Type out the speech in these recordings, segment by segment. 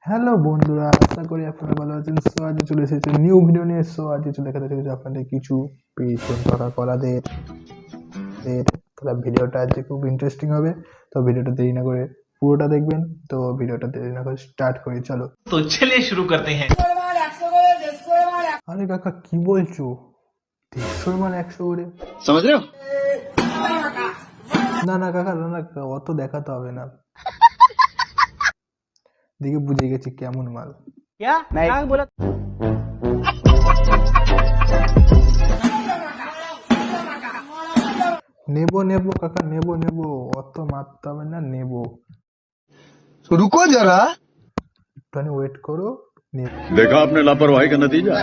Hello বন্ধুরা, আশা করি আপনারা ভালো আছেন। সো আজ চলে এসেছে নিউ ভিডিও নিয়ে। সো আজ চলে দেখাতে চলেছে আপনাদের কিছু পেছন পাকা কলাদের। তাহলে ভিডিওটা আজকে খুব ইন্টারেস্টিং হবে, তো ভিডিওটা দেরি না করে পুরোটা দেখবেন। তো ভিডিওটা দেরি না করে স্টার্ট করি, চলো। तो चलिए शुरू करते हैं। আরে কাকা কি বলছো? 150 মান 100 করে? समझ रहे हो? না না কাকা, না না কাকা, অত দেখাতে হবে না। দেখে বুঝে গেছি কেমন মাল। क्या क्या बोला? নেবো নেবো কাকা, নেবো নেবো, অত মারতে হবে না, নেবো। रुको जरा। একটুখানি ওয়েট করো, নেবো। देखा आपने लापरवाही का नतीजा।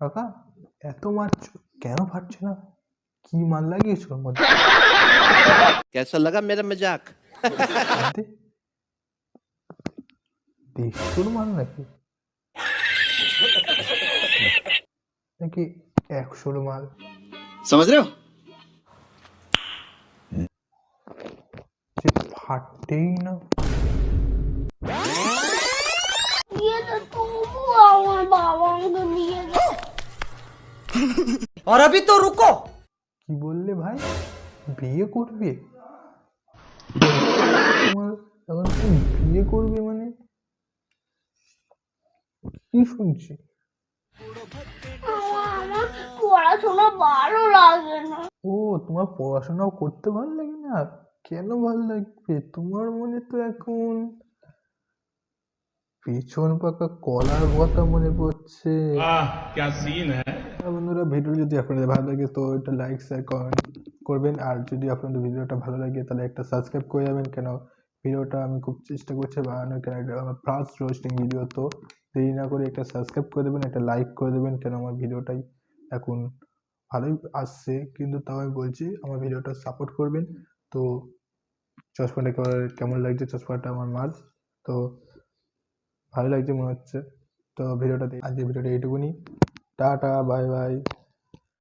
কাকা এত মারছো কেন? ফাটছে না? কি মাল লাগিয়েছো ওর মধ্যে? कैसा लगा मेरा मजाक? দেড়শোর মাল নাকি নাকি 100 মাল? समझ रहे हो? যে ফাটেই না। और अभी तो रुको। কি বললে ভাই? বিয়ে করবে? তোমার এখন তুমি বিয়ে করবে মানে কি শুনছি? আমার পড়াশোনা ভালো লাগে না। ও, তোমার পড়াশোনাও করতে ভালো লাগে না? কেন ভালো লাগবে? তোমার মনে তো এখন পেছন পাকা কলার কথা মনে পড়ছে। क्या सीन है? বন্ধুরা, ভিডিও যদি আপনাদের ভালো লাগে তো এটা লাইক শেয়ার কমেন্ট করবেন। আর যদি আপনাদের ভিডিওটা ভালো লাগে তাহলে একটা সাবস্ক্রাইব করে যাবেন, কেন ভিডিওটা আমি খুব চেষ্টা করছি বানানোর, কেন এটা আমার ফার্স্ট রোস্টিং ভিডিও। তো দেরি না করে একটা সাবস্ক্রাইব করে দেবেন, একটা লাইক করে দেবেন, কেন আমার ভিডিওটাই এখন ভালোই আসছে, কিন্তু তাও আমি বলছি আমার ভিডিওটা সাপোর্ট করবেন। তো চশমাটা কেমন লাগছে? চশমাটা আমার মার, তো ভালো লাগছে মনে হচ্ছে। তো ভিডিওটা আজকে ভিডিওটা এইটুকুনি। Tata, bye bye.